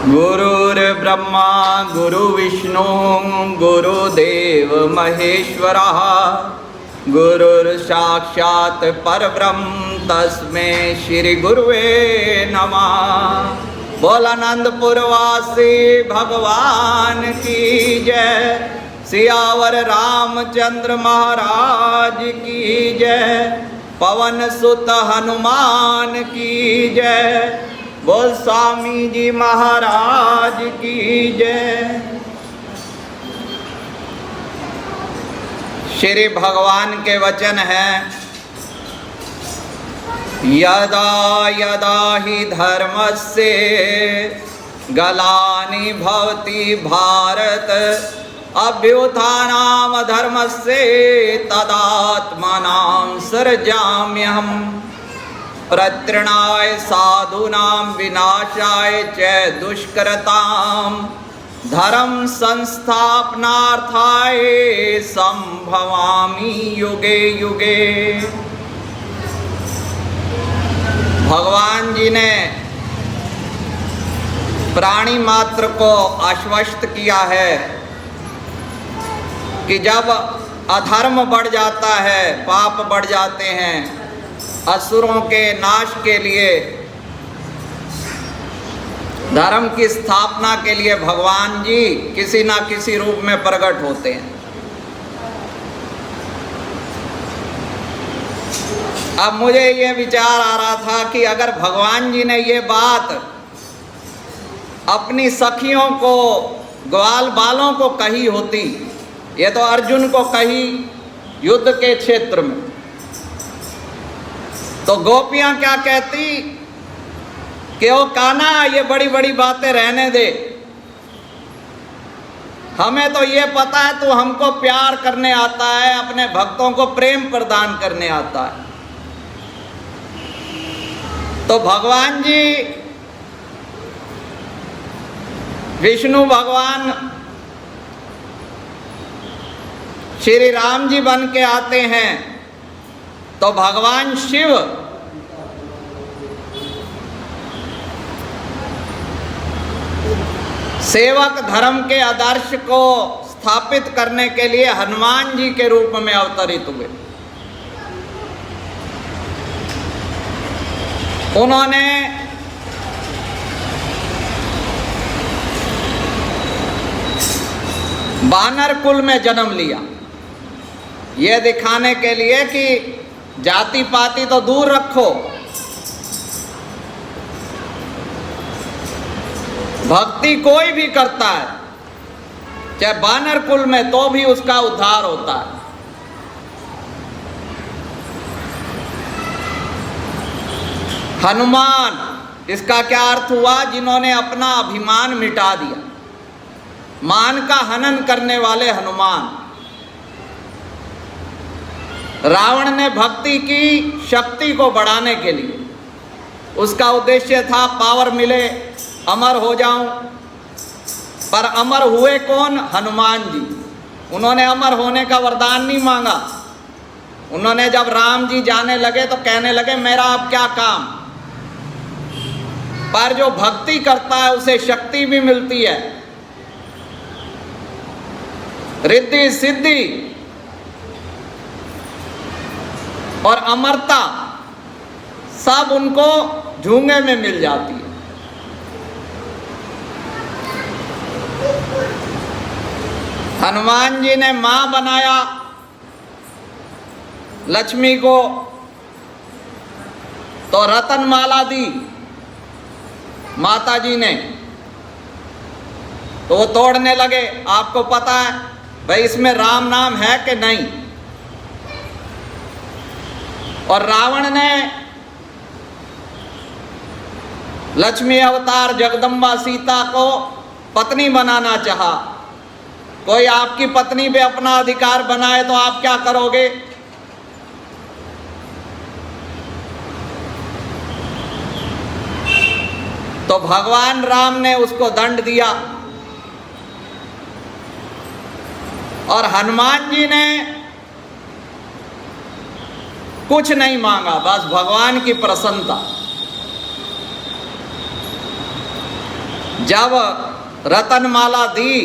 गुरुर्ब्रह्मा गुरुविष्णु गुरुदेव महेश्वरः गुरुर्साक्षात् परब्रह्म तस्मै श्री गुरुवे नमः। बोल आनंदपुर वासी भगवान की जय, सियावर रामचंद्र महाराज की जय, पवन सुत हनुमान की जय, बोल स्वामी जी महाराज की जय। श्री भगवान के वचन हैं, यदा यदा हि धर्मस्य ग्लानि भवति भारत अभ्युत्थानम् धर्मस्य तदात्मानं सृजाम्यहम् प्रतृणाय साधूनां विनाशाय च दुष्कृतां धर्म संस्थापनार्थाय संभवामि युगे युगे। भगवान जी ने प्राणी मात्र को आश्वस्त किया है कि जब अधर्म बढ़ जाता है, पाप बढ़ जाते हैं, असुरों के नाश के लिए, धर्म की स्थापना के लिए भगवान जी किसी ना किसी रूप में प्रकट होते हैं। अब मुझे ये विचार आ रहा था कि अगर भगवान जी ने ये बात अपनी सखियों को, ग्वाल बालों को कही होती, ये तो अर्जुन को कही युद्ध के क्षेत्र में, तो गोपियां क्या कहती कि ओ कान्हा, ये बड़ी बड़ी बातें रहने दे, हमें तो ये पता है तू हमको प्यार करने आता है, अपने भक्तों को प्रेम प्रदान करने आता है। तो भगवान जी, विष्णु भगवान श्री राम जी बन के आते हैं, तो भगवान शिव सेवक धर्म के आदर्श को स्थापित करने के लिए हनुमान जी के रूप में अवतरित हुए। उन्होंने वानर कुल में जन्म लिया, यह दिखाने के लिए कि जाति पाति तो दूर रखो, भक्ति कोई भी करता है चाहे वानर कुल में, तो भी उसका उद्धार होता है। हनुमान, इसका क्या अर्थ हुआ? जिन्होंने अपना अभिमान मिटा दिया, मान का हनन करने वाले हनुमान। रावण ने भक्ति की शक्ति को बढ़ाने के लिए, उसका उद्देश्य था पावर मिले, अमर हो जाऊं, पर अमर हुए कौन? हनुमान जी। उन्होंने अमर होने का वरदान नहीं मांगा। उन्होंने जब राम जी जाने लगे तो कहने लगे मेरा अब क्या काम। पर जो भक्ति करता है उसे शक्ति भी मिलती है, रिद्धि सिद्धि और अमरता सब उनको झूंगे में मिल जाती है। हनुमान जी ने मां बनाया लक्ष्मी को, तो रतनमाला दी माता जी ने, तो वो तोड़ने लगे। आपको पता है भाई इसमें राम नाम है कि नहीं। और रावण ने लक्ष्मी अवतार जगदम्बा सीता को पत्नी बनाना चाहा। कोई आपकी पत्नी पे अपना अधिकार बनाए तो आप क्या करोगे? तो भगवान राम ने उसको दंड दिया, और हनुमान जी ने कुछ नहीं मांगा, बस भगवान की प्रसन्नता। जब रतनमाला दी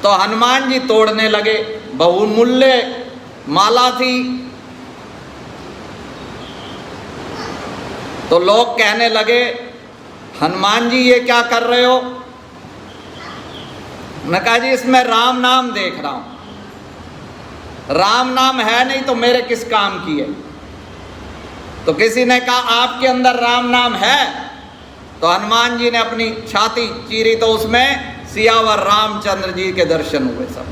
तो हनुमान जी तोड़ने लगे। बहुमूल्य माला थी। तो लोग कहने लगे, हनुमान जी ये क्या कर रहे हो? मैं कहा जी इसमें राम नाम देख रहा हूं। राम नाम है नहीं तो मेरे किस काम की है? तो किसी ने कहा आपके अंदर राम नाम है। तो हनुमान जी ने अपनी छाती चीरी तो उसमें सियावर रामचंद्र जी के दर्शन हुए सब।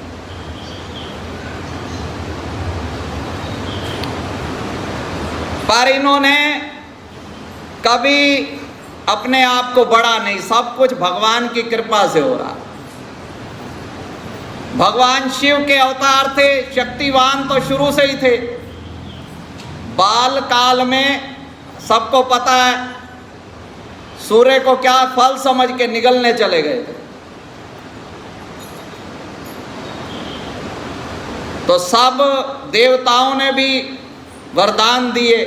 पर इन्होंने कभी अपने आप को बड़ा नहीं, सब कुछ भगवान की कृपा से हो रहा। भगवान शिव के अवतार थे, शक्तिवान तो शुरू से ही थे। बाल काल में सबको पता है सूर्य को क्या फल समझ के निगलने चले गए थे। तो सब देवताओं ने भी वरदान दिए,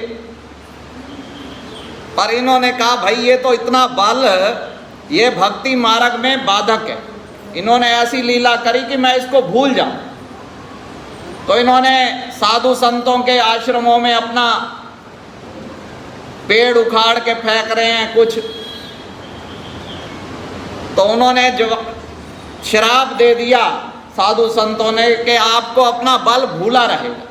पर इन्होंने कहा भाई ये तो इतना बल, ये भक्ति मार्ग में बाधक है। इन्होंने ऐसी लीला करी कि मैं इसको भूल जाऊं। तो इन्होंने साधु संतों के आश्रमों में अपना पेड़ उखाड़ के फेंक रहे हैं कुछ। तो उन्होंने जो श्राप दे दिया साधु संतों ने कि आपको अपना बल भूला रहेगा।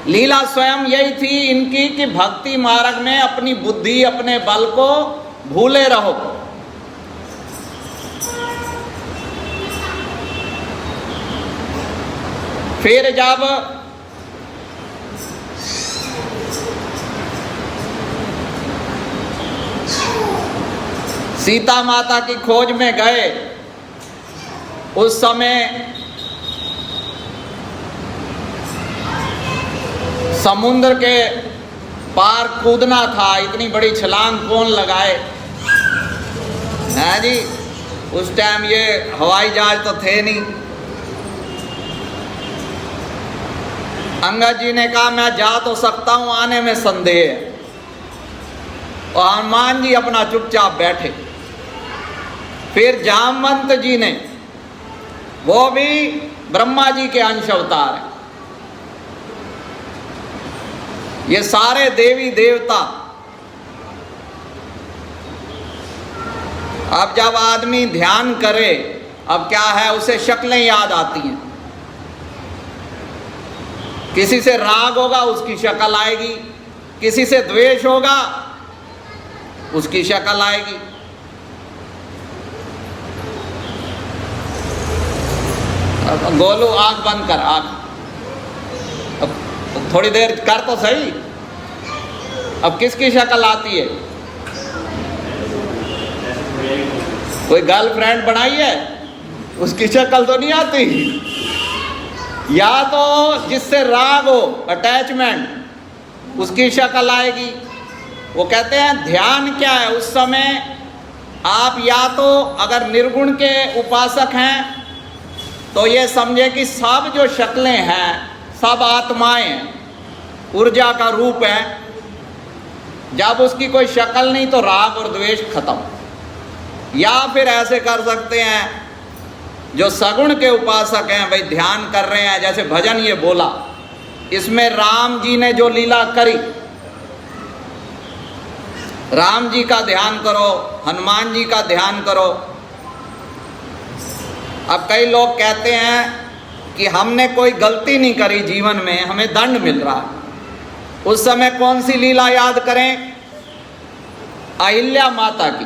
लीला स्वयं यही थी इनकी कि भक्ति मार्ग में अपनी बुद्धि, अपने बल को भूले रहो। फिर जब सीता माता की खोज में गए, उस समय समुद्र के पार कूदना था। इतनी बड़ी छलांग कौन लगाए? है जी, उस टाइम ये हवाई जहाज तो थे नहीं। अंगद जी ने कहा मैं जा तो सकता हूं, आने में संदेह है। और हनुमान जी अपना चुपचाप बैठे। फिर जामवंत जी ने, वो भी ब्रह्मा जी के अंश अवतार हैं। ये सारे देवी देवता। अब जब आदमी ध्यान करे, अब क्या है, उसे शक्लें याद आती हैं। किसी से राग होगा उसकी शक्ल आएगी, किसी से द्वेष होगा उसकी शक्ल आएगी। गोलू आंख बंद कर, आंख अब थोड़ी देर कर तो सही। अब किसकी शक्ल आती है? कोई गर्लफ्रेंड बनाई है उसकी शक्ल तो नहीं आती। या तो जिससे राग हो, अटैचमेंट, उसकी शक्ल आएगी। वो कहते हैं ध्यान क्या है, उस समय आप या तो अगर निर्गुण के उपासक हैं तो ये समझे कि सब जो शक्लें हैं सब आत्माएं हैं, ऊर्जा का रूप है। जब उसकी कोई शक्ल नहीं तो राग और द्वेष खत्म। या फिर ऐसे कर सकते हैं जो सगुण के उपासक हैं, भाई ध्यान कर रहे हैं, जैसे भजन ये बोला, इसमें राम जी ने जो लीला करी, राम जी का ध्यान करो, हनुमान जी का ध्यान करो। अब कई लोग कहते हैं कि हमने कोई गलती नहीं करी जीवन में, हमें दंड मिल रहा है। उस समय कौन सी लीला याद करें? अहिल्या माता की,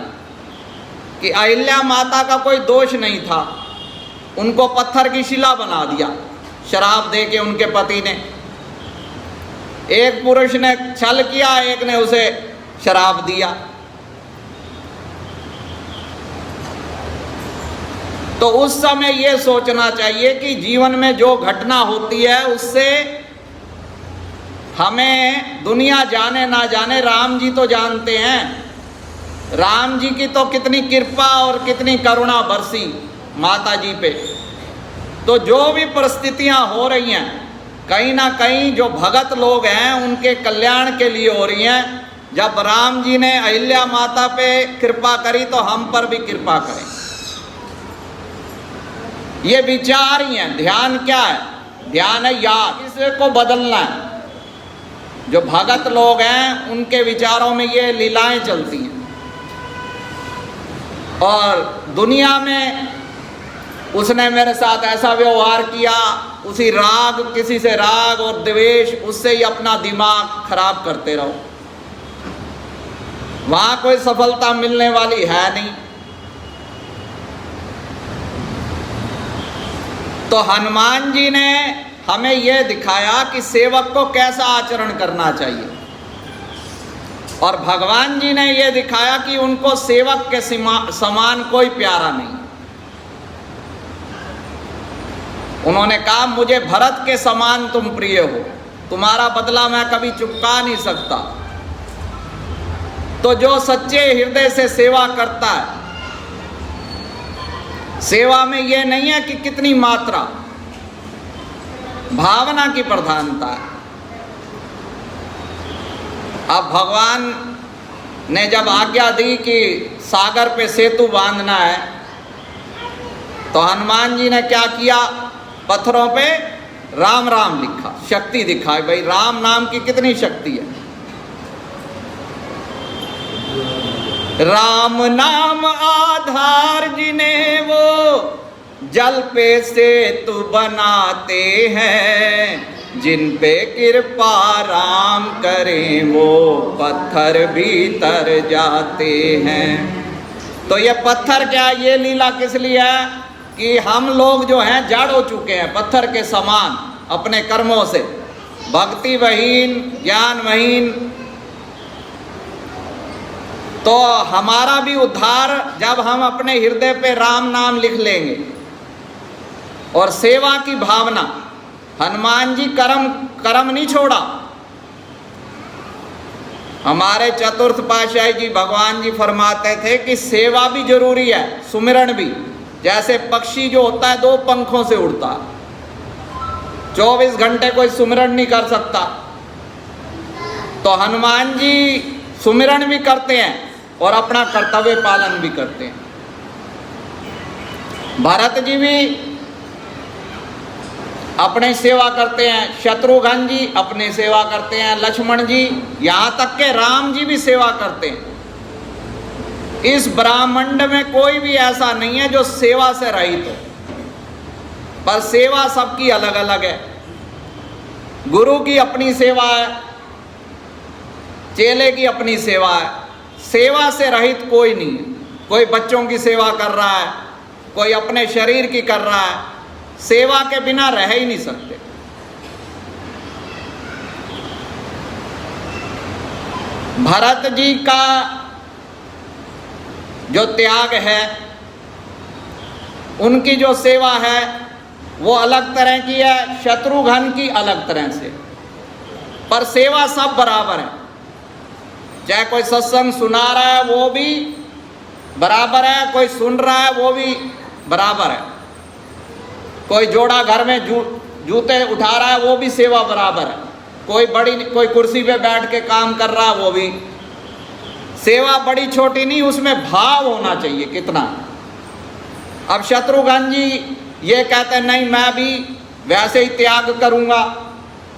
कि अहिल्या माता का कोई दोष नहीं था, उनको पत्थर की शिला बना दिया शराब दे के उनके पति ने। एक पुरुष ने छल किया, एक ने उसे शराब दिया। तो उस समय ये सोचना चाहिए कि जीवन में जो घटना होती है उससे हमें दुनिया जाने ना जाने, राम जी तो जानते हैं। राम जी की तो कितनी कृपा और कितनी करुणा बरसी माता जी पे। तो जो भी परिस्थितियां हो रही हैं, कहीं ना कहीं जो भगत लोग हैं उनके कल्याण के लिए हो रही हैं। जब राम जी ने अहिल्या माता पे कृपा करी तो हम पर भी कृपा करें। ये विचार ही है। ध्यान क्या है? ध्यान है याद, इसको बदलना है। जो भगत लोग हैं उनके विचारों में ये लीलाएं चलती हैं, और दुनिया में उसने मेरे साथ ऐसा व्यवहार किया, उसी राग, किसी से राग और द्वेष, उससे ही अपना दिमाग खराब करते रहो। वहां कोई सफलता मिलने वाली है नहीं। तो हनुमान जी ने हमें यह दिखाया कि सेवक को कैसा आचरण करना चाहिए, और भगवान जी ने यह दिखाया कि उनको सेवक के समान कोई प्यारा नहीं। उन्होंने कहा मुझे भरत के समान तुम प्रिय हो, तुम्हारा बदला मैं कभी चुका नहीं सकता। तो जो सच्चे हृदय से सेवा करता है, सेवा में यह नहीं है कि कितनी मात्रा, भावना की प्रधानता है। अब भगवान ने जब आज्ञा दी कि सागर पे सेतु बांधना है, तो हनुमान जी ने क्या किया? पत्थरों पे राम राम लिखा, शक्ति दिखाई। भाई राम नाम की कितनी शक्ति है। राम नाम आधार जिन्हें वो जल पे सेतु बनाते हैं, जिन पे कृपा राम करें वो पत्थर भी तर जाते हैं। तो ये पत्थर क्या, ये लीला किस लिए है कि हम लोग जो हैं जड़ हो चुके हैं पत्थर के समान अपने कर्मों से, भक्ति वहीन, ज्ञान वहीन। तो हमारा भी उद्धार जब हम अपने हृदय पे राम नाम लिख लेंगे, और सेवा की भावना। हनुमान जी कर्म नहीं छोड़ा। हमारे चतुर्थ पातशाही जी भगवान जी फरमाते थे कि सेवा भी जरूरी है, सुमिरन भी। जैसे पक्षी जो होता है 2 पंखों से उड़ता, 24 घंटे कोई सुमिरन नहीं कर सकता। तो हनुमान जी सुमिरन भी करते हैं और अपना कर्तव्य पालन भी करते हैं। भरत जी भी अपने सेवा करते हैं, शत्रुघ्न जी अपने सेवा करते हैं, लक्ष्मण जी, यहाँ तक के राम जी भी सेवा करते हैं। इस ब्रह्मांड में कोई भी ऐसा नहीं है जो सेवा से रहित हो, पर सेवा सबकी अलग अलग है। गुरु की अपनी सेवा है, चेले की अपनी सेवा है। सेवा से रहित कोई नहीं है। कोई बच्चों की सेवा कर रहा है, कोई अपने शरीर की कर रहा है। सेवा के बिना रह ही नहीं सकते। भरत जी का जो त्याग है, उनकी जो सेवा है वो अलग तरह की है, शत्रुघ्न की अलग तरह से, पर सेवा सब बराबर है। चाहे कोई सत्संग सुना रहा है वो भी बराबर है, कोई सुन रहा है वो भी बराबर है, कोई जोड़ा घर में जूते उठा रहा है वो भी सेवा बराबर है, कोई कुर्सी पे बैठ के काम कर रहा है वो भी। सेवा बड़ी छोटी नहीं, उसमें भाव होना चाहिए कितना। अब शत्रुघ्न जी ये कहते हैं नहीं मैं भी वैसे ही त्याग करूंगा,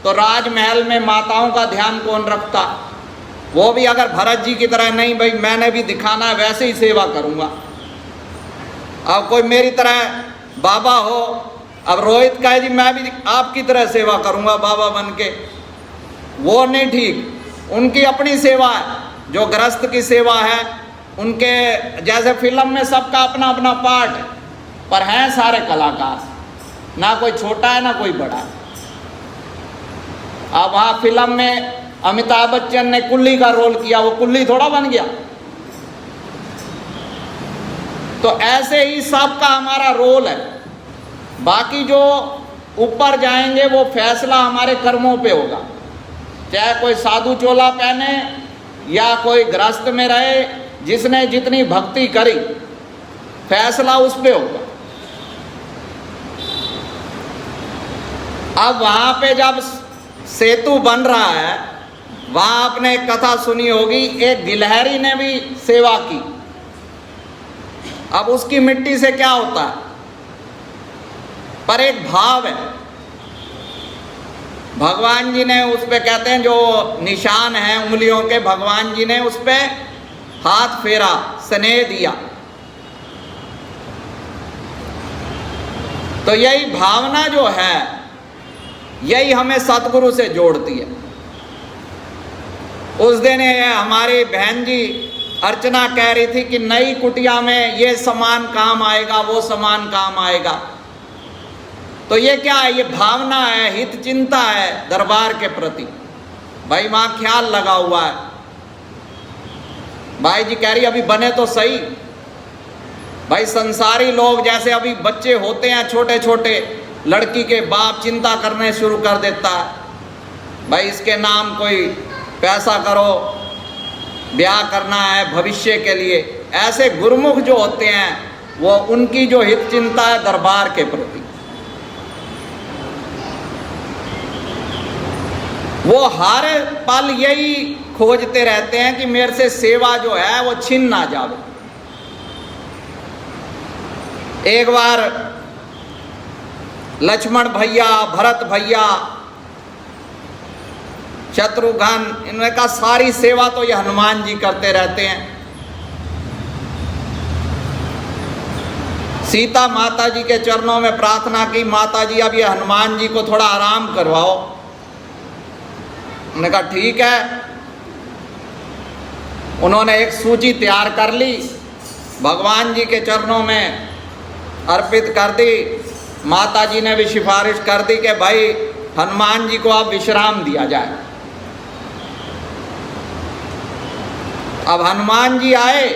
तो राजमहल में माताओं का ध्यान कौन रखता? वो भी अगर भरत जी की तरह नहीं भाई मैंने भी दिखाना है वैसे ही सेवा करूंगा। अब कोई मेरी तरह बाबा हो, अब रोहित कहे जी मैं भी आपकी तरह सेवा करूंगा बाबा बन के, वो नहीं ठीक। उनकी अपनी सेवा है, जो गृहस्थ की सेवा है उनके। जैसे फिल्म में सबका अपना अपना पार्ट है, पर हैं सारे कलाकार, ना कोई छोटा है ना कोई बड़ा है। अब वहाँ फिल्म में अमिताभ बच्चन ने कुल्ली का रोल किया, वो कुल्ली थोड़ा बन गया। तो ऐसे ही सबका हमारा रोल है। बाकी जो ऊपर जाएंगे वो फैसला हमारे कर्मों पे होगा। चाहे कोई साधु चोला पहने या कोई गृहस्थ में रहे, जिसने जितनी भक्ति करी फैसला उस पे होगा। अब वहाँ पे जब सेतु बन रहा है वहां आपने एक कथा सुनी होगी, एक गिलहरी ने भी सेवा की। अब उसकी मिट्टी से क्या होता है, पर एक भाव है। भगवान जी ने उस पे कहते हैं जो निशान हैं उंगलियों के, भगवान जी ने उस पे हाथ फेरा, स्नेह दिया। तो यही भावना जो है, यही हमें सतगुरु से जोड़ती है। उस दिन हमारी बहन जी अर्चना कह रही थी कि नई कुटिया में ये सामान काम आएगा, वो सामान काम आएगा। तो ये क्या है, ये भावना है, हित चिंता है दरबार के प्रति। भाई वहां ख्याल लगा हुआ है। भाई जी कह रही अभी बने तो सही। भाई संसारी लोग जैसे अभी बच्चे होते हैं छोटे छोटे, लड़की के बाप चिंता करने शुरू कर देता है, भाई इसके नाम कोई पैसा करो, ब्याह करना है भविष्य के लिए। ऐसे गुरुमुख जो होते हैं, वो उनकी जो हित चिंता है दरबार के प्रति, वो हर पल यही खोजते रहते हैं कि मेरे से सेवा जो है वो छिन ना जावे। एक बार लक्ष्मण भैया, भरत भैया, शत्रुघ्न, इन्होंने कहा सारी सेवा तो ये हनुमान जी करते रहते हैं। सीता माता जी के चरणों में प्रार्थना की, माता जी अब ये हनुमान जी को थोड़ा आराम करवाओ। उन्होंने कहा ठीक है। उन्होंने एक सूची तैयार कर ली, भगवान जी के चरणों में अर्पित कर दी। माता जी ने भी सिफारिश कर दी कि भाई हनुमान जी को अब विश्राम दिया जाए। अब हनुमान जी आए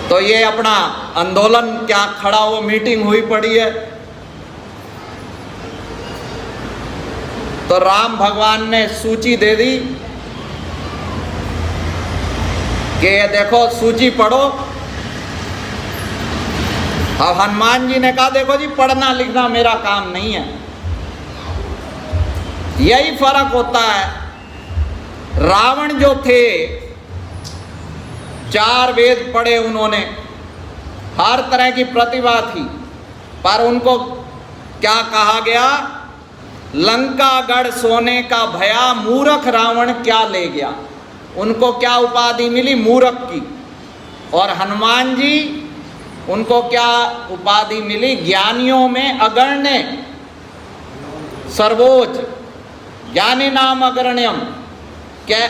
तो ये अपना आंदोलन क्या खड़ा हो, मीटिंग हुई पड़ी है। तो राम भगवान ने सूची दे दी कि ये देखो सूची पढ़ो। अब हनुमान जी ने कहा देखो जी पढ़ना लिखना मेरा काम नहीं है। यही फर्क होता है। रावण जो थे, 4 वेद पढ़े उन्होंने, हर तरह की प्रतिभा थी, पर उनको क्या कहा गया, लंका गढ़ सोने का भया, मूर्ख रावण क्या ले गया। उनको क्या उपाधि मिली, मूर्ख की। और हनुमान जी, उनको क्या उपाधि मिली, ज्ञानियों में अग्रण्य, सर्वोच्च, ज्ञानी नाम अग्रण्यम। क्या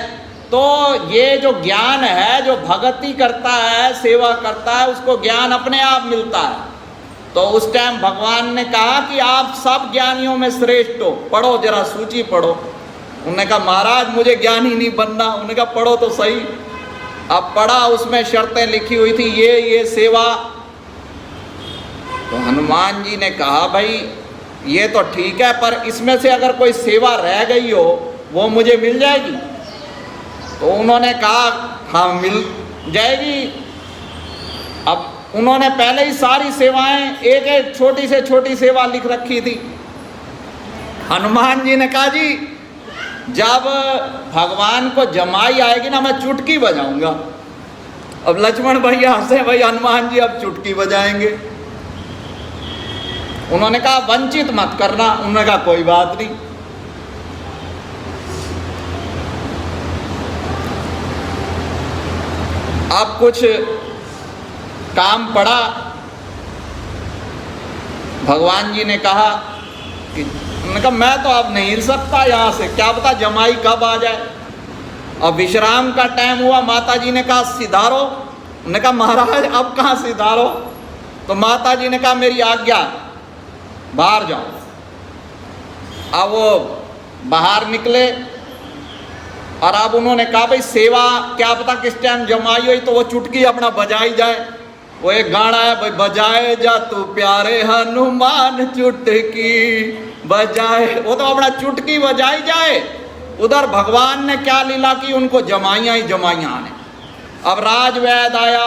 तो ये जो ज्ञान है, जो भक्ति करता है, सेवा करता है, उसको ज्ञान अपने आप मिलता है। तो उस टाइम भगवान ने कहा कि आप सब ज्ञानियों में श्रेष्ठ हो, पढ़ो जरा सूची पढ़ो। उन्होंने कहा महाराज मुझे ज्ञानी नहीं बनना। उन्होंने कहा पढ़ो तो सही। अब पढ़ा, उसमें शर्तें लिखी हुई थी, ये सेवा। तो हनुमान जी ने कहा भाई ये तो ठीक है, पर इसमें से अगर कोई सेवा रह गई हो वो मुझे मिल जाएगी। तो उन्होंने कहा हाँ मिल जाएगी। अब उन्होंने पहले ही सारी सेवाएं, एक एक छोटी से छोटी सेवा लिख रखी थी। हनुमान जी ने कहा जी जब भगवान को जमाई आएगी ना, मैं चुटकी बजाऊंगा। अब लक्ष्मण भैया हंसे, भाई हनुमान जी अब चुटकी बजाएंगे। उन्होंने कहा वंचित मत करना। उन्होंने कहा कोई बात नहीं। अब कुछ काम पड़ा, भगवान जी ने कहा कि, उन्होंने कहा मैं तो अब नहीं हिल सकता यहाँ से, क्या पता जमाई कब आ जाए। अब विश्राम का टाइम हुआ, माता जी ने कहा सिधारो। उन्होंने कहा महाराज अब कहाँ सिधारो। तो माता जी ने कहा मेरी आज्ञा, बाहर जाओ। अब वो बाहर निकले और अब उन्होंने कहा भाई सेवा क्या पता किस टाइम जमाई हुई, तो वो चुटकी अपना बजाई जाए। वो एक गाना है भाई, बजाए जा तू प्यारे हनुमान चुटकी बजाए, वो तो अपना चुटकी बजाई जाए। उधर भगवान ने क्या लीला की, उनको जमाइयाँ ही जमाइयाँ ने। अब राजवैद आया,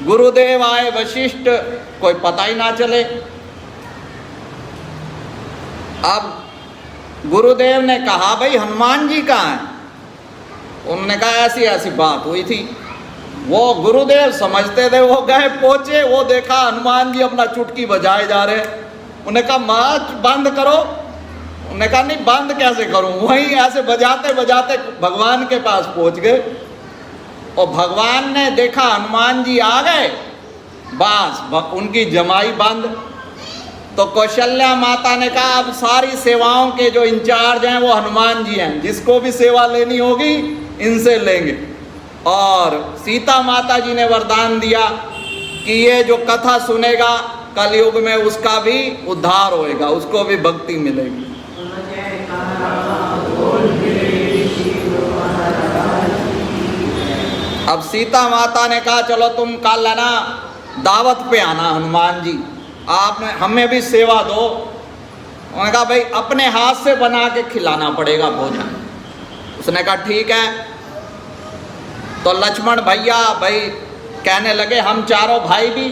गुरुदेव आए, वशिष्ठ, कोई पता ही ना चले। अब गुरुदेव ने कहा भाई हनुमान जी कहाँ हैं? उन्होंने कहा ऐसी ऐसी बात हुई थी। वो गुरुदेव समझते थे, वो गए पहुंचे, वो देखा हनुमान जी अपना चुटकी बजाए जा रहे। उन्होंने कहा माँ बंद करो। उन्होंने कहा नहीं बंद कैसे करूं। वहीं ऐसे बजाते बजाते भगवान के पास पहुंच गए और भगवान ने देखा हनुमान जी आ गए, बस उनकी जमाई बंद। तो कौशल्या माता ने कहा अब सारी सेवाओं के जो इंचार्ज हैं वो हनुमान जी हैं, जिसको भी सेवा लेनी होगी इनसे लेंगे। और सीता माता जी ने वरदान दिया कि ये जो कथा सुनेगा कलयुग में उसका भी उद्धार होएगा, उसको भी भक्ति मिलेगी। अब सीता माता ने कहा चलो तुम कल है ना दावत पे आना हनुमान जी, आपने हमें भी सेवा दो। उन्होंने कहा भाई अपने हाथ से बना के खिलाना पड़ेगा भोजन। उसने कहा ठीक है। तो लक्ष्मण भैया भाई कहने लगे हम चारों भाई भी,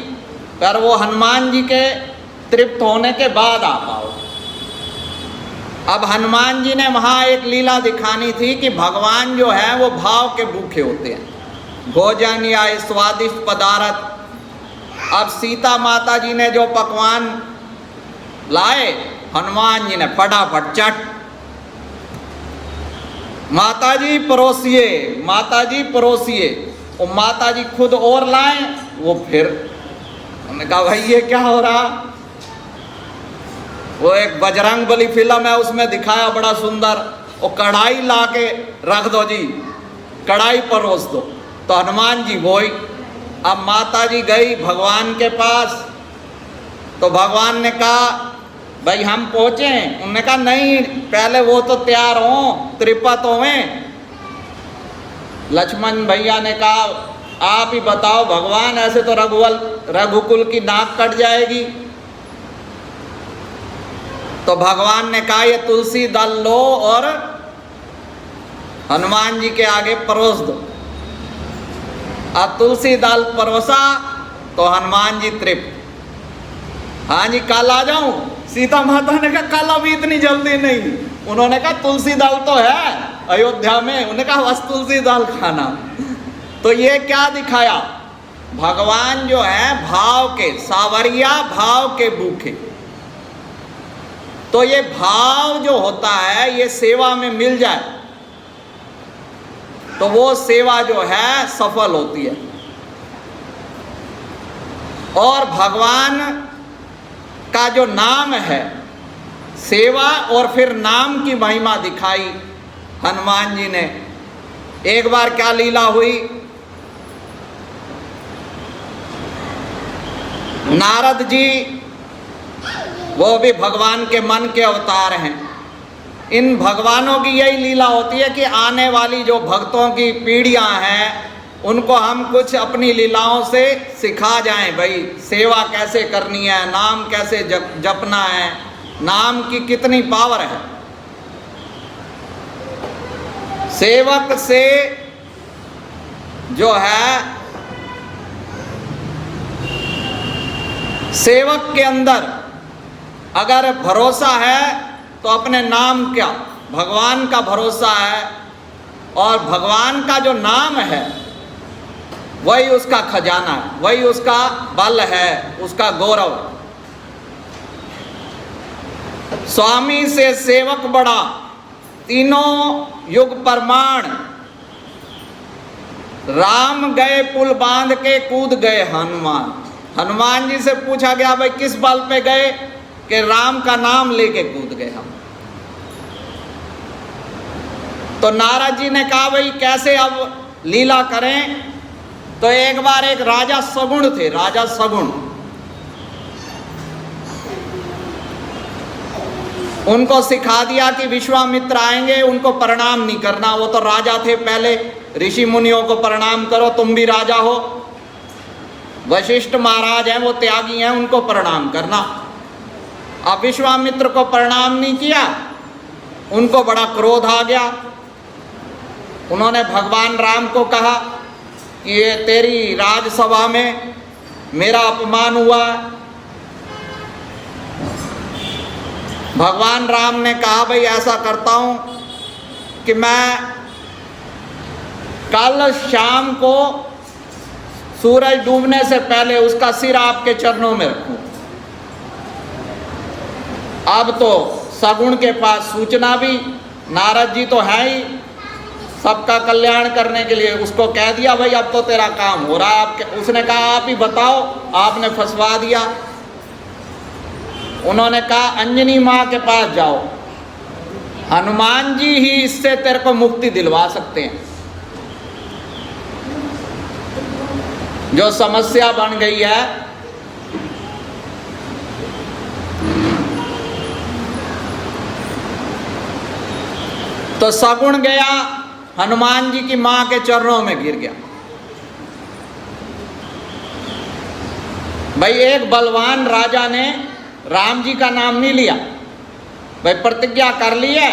पर वो हनुमान जी के तृप्त होने के बाद आ पाओ। अब हनुमान जी ने वहाँ एक लीला दिखानी थी कि भगवान जो है वो भाव के भूखे होते हैं, भोजन या स्वादिष्ट पदार्थ। अब सीता माता जी ने जो पकवान लाए, हनुमान जी ने फटाफट चट माता जी परोसिए, माता जी परोसिए। और माता जी खुद और लाए, वो फिर उन्होंने कहा भाई ये क्या हो रहा। वो एक बजरंग बली फिल्म है उसमें दिखाया बड़ा सुंदर, वो कढ़ाई ला के रख दो जी, कढ़ाई परोस दो। तो हनुमान जी वही। अब माता जी गई भगवान के पास, तो भगवान ने कहा भाई हम पहुंचे। उन्होंने कहा नहीं पहले वो तो तैयार हो, त्रिपत होवें। लक्ष्मण भैया ने कहा आप ही बताओ भगवान, ऐसे तो रघुकुल की नाक कट जाएगी। तो भगवान ने कहा ये तुलसी दल लो और हनुमान जी के आगे परोस दो। अब तुलसी दल परोसा तो हनुमान जी तृप्त। हाँ जी कल आ जाऊं? सीता माता ने कहा कल अभी इतनी जल्दी नहीं। उन्होंने कहा तुलसी दल तो है अयोध्या में। उन्होंने कहा बस तुलसी दल खाना। तो ये क्या दिखाया, भगवान जो है भाव के सावरिया, भाव के भूखे। तो ये भाव जो होता है ये सेवा में मिल जाए तो वो सेवा जो है सफल होती है। और भगवान का जो नाम है, सेवा और फिर नाम की महिमा दिखाई हनुमान जी ने। एक बार क्या लीला हुई, नारद जी वो भी भगवान के मन के अवतार हैं। इन भगवानों की यही लीला होती है कि आने वाली जो भक्तों की पीढ़ियां हैं उनको हम कुछ अपनी लीलाओं से सिखा जाएं। भाई सेवा कैसे करनी है, नाम कैसे जपना है, नाम की कितनी पावर है। सेवक से जो है, सेवक के अंदर अगर भरोसा है तो अपने नाम क्या, भगवान का भरोसा है। और भगवान का जो नाम है वही उसका खजाना है, वही उसका बल है, उसका गौरव। स्वामी से सेवक बड़ा, तीनों युग प्रमाण। राम गए पुल बांध के कूद गए हनुमान। हनुमान जी से पूछा गया भाई किस बल पे गए, कि राम का नाम लेके कूद गए हम। तो नारद जी ने कहा भाई कैसे अब लीला करें। तो एक बार एक राजा सगुण थे, राजा सगुण, उनको सिखा दिया कि विश्वामित्र आएंगे उनको प्रणाम नहीं करना। वो तो राजा थे पहले, ऋषि मुनियों को प्रणाम करो, तुम भी राजा हो। वशिष्ठ महाराज हैं वो त्यागी हैं, उनको प्रणाम करना। अब विश्वामित्र को प्रणाम नहीं किया, उनको बड़ा क्रोध आ गया। उन्होंने भगवान राम को कहा कि ये तेरी राजसभा में मेरा अपमान हुआ। भगवान राम ने कहा भाई ऐसा करता हूं कि मैं कल शाम को सूरज डूबने से पहले उसका सिर आपके चरणों में रखूं। अब तो सगुण के पास सूचना भी, नारद जी तो है ही सबका कल्याण करने के लिए, उसको कह दिया भाई अब तो तेरा काम हो रहा है। उसने कहा आप ही बताओ, आपने फंसवा दिया। उन्होंने कहा अंजनी माँ के पास जाओ, हनुमान जी ही इससे तेरे को मुक्ति दिलवा सकते हैं। जो समस्या बन गई है, तो सगुण गया हनुमान जी की मां के चरणों में गिर गया। भाई एक बलवान राजा ने राम जी का नाम नहीं लिया, भाई प्रतिज्ञा कर ली है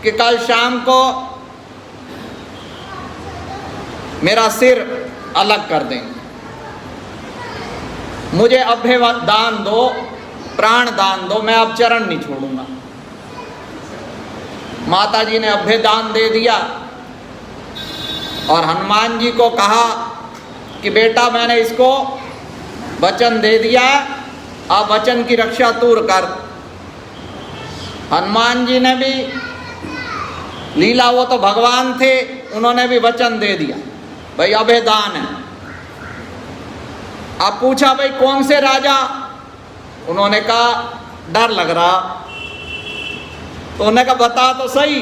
कि कल शाम को मेरा सिर अलग कर देंगे, मुझे अभय दान दो, प्राण दान दो, मैं अब चरण नहीं छोड़ूंगा। माता जी ने अभय दान दे दिया और हनुमान जी को कहा कि बेटा मैंने इसको वचन दे दिया, अब वचन की रक्षा तू कर। हनुमान जी ने भी लीला, वो तो भगवान थे, उन्होंने भी वचन दे दिया भाई अभय दान है। अब पूछा भाई कौन से राजा, उन्होंने कहा डर लग रहा, तो उन्होंने कहा बता तो सही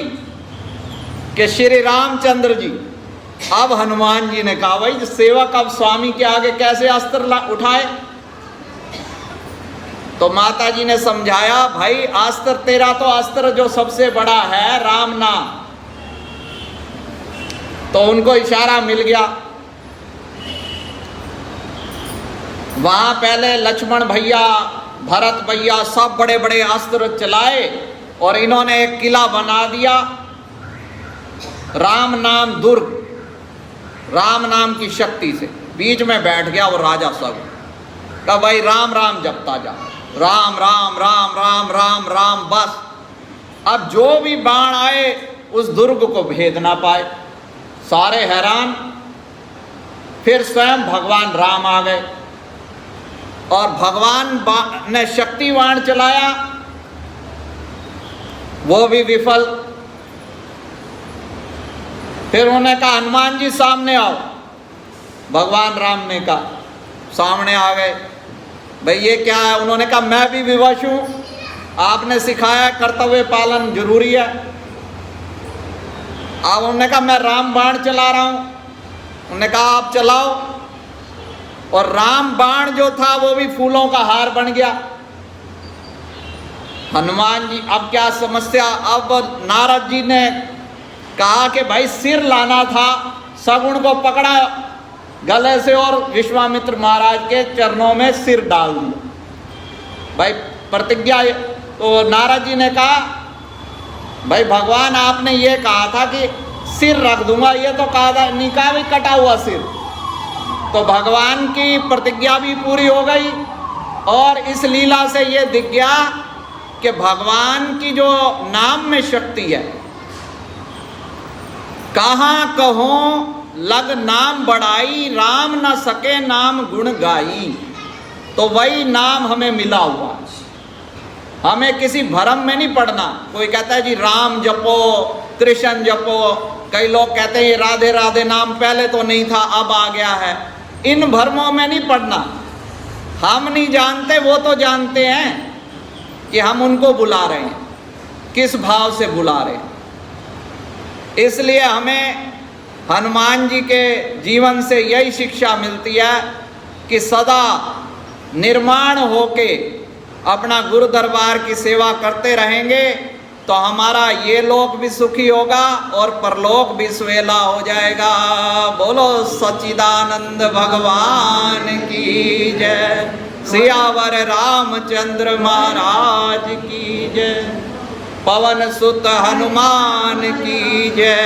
कि श्री रामचंद्र जी। अब हनुमान जी ने कहा भाई सेवक अब स्वामी के आगे कैसे अस्त्र उठाए। तो माता जी ने समझाया भाई अस्त्र तेरा तो अस्त्र जो सबसे बड़ा है राम नाम। तो उनको इशारा मिल गया। वहां पहले लक्ष्मण भैया, भरत भैया सब बड़े बड़े अस्त्र चलाए और इन्होंने एक किला बना दिया, राम नाम दुर्ग, राम नाम की शक्ति से बीच में बैठ गया वो राजा सब। कहा भाई राम राम जपता जा, राम राम राम राम राम राम बस। अब जो भी बाण आए उस दुर्ग को भेद ना पाए, सारे हैरान। फिर स्वयं भगवान राम आ गए और भगवान ने शक्ति बाण चलाया, वो भी विफल। फिर उन्होंने कहा हनुमान जी सामने आओ। भगवान राम ने कहा, सामने आ गए। भाई ये क्या है? उन्होंने कहा मैं भी विवश हूं, आपने सिखाया कर्तव्य पालन जरूरी है। अब उन्होंने कहा मैं राम बाण चला रहा हूं। उन्होंने कहा आप चलाओ। और राम बाण जो था वो भी फूलों का हार बन गया। हनुमान जी, अब क्या समस्या? अब नारद जी ने कहा कि भाई सिर लाना था, सगुण को पकड़ा गले से और विश्वामित्र महाराज के चरणों में सिर डाल दिया। भाई प्रतिज्ञा। तो नारद जी ने कहा भाई भगवान आपने ये कहा था कि सिर रख दूंगा, ये तो कहा था नहीं, कहा भी कटा हुआ सिर। तो भगवान की प्रतिज्ञा भी पूरी हो गई और इस लीला से ये दिख गया कि भगवान की जो नाम में शक्ति है, कहाँ कहो लग नाम बढ़ाई, राम न सके नाम गुण गाई। तो वही नाम हमें मिला हुआ, हमें किसी भ्रम में नहीं पड़ना। कोई कहता है जी राम जपो, कृष्ण जपो, कई लोग कहते हैं ये राधे राधे नाम पहले तो नहीं था अब आ गया है। इन भ्रमों में नहीं पड़ना। हम नहीं जानते, वो तो जानते हैं कि हम उनको बुला रहे हैं, किस भाव से बुला रहे हैं। इसलिए हमें हनुमान जी के जीवन से यही शिक्षा मिलती है कि सदा निर्माण होके अपना गुरु दरबार की सेवा करते रहेंगे तो हमारा ये लोक भी सुखी होगा और परलोक भी सुहेला हो जाएगा। बोलो सच्चिदानंद भगवान की जय, सियावर रामचंद्र महाराज की जय, पवन सुत हनुमान की जय।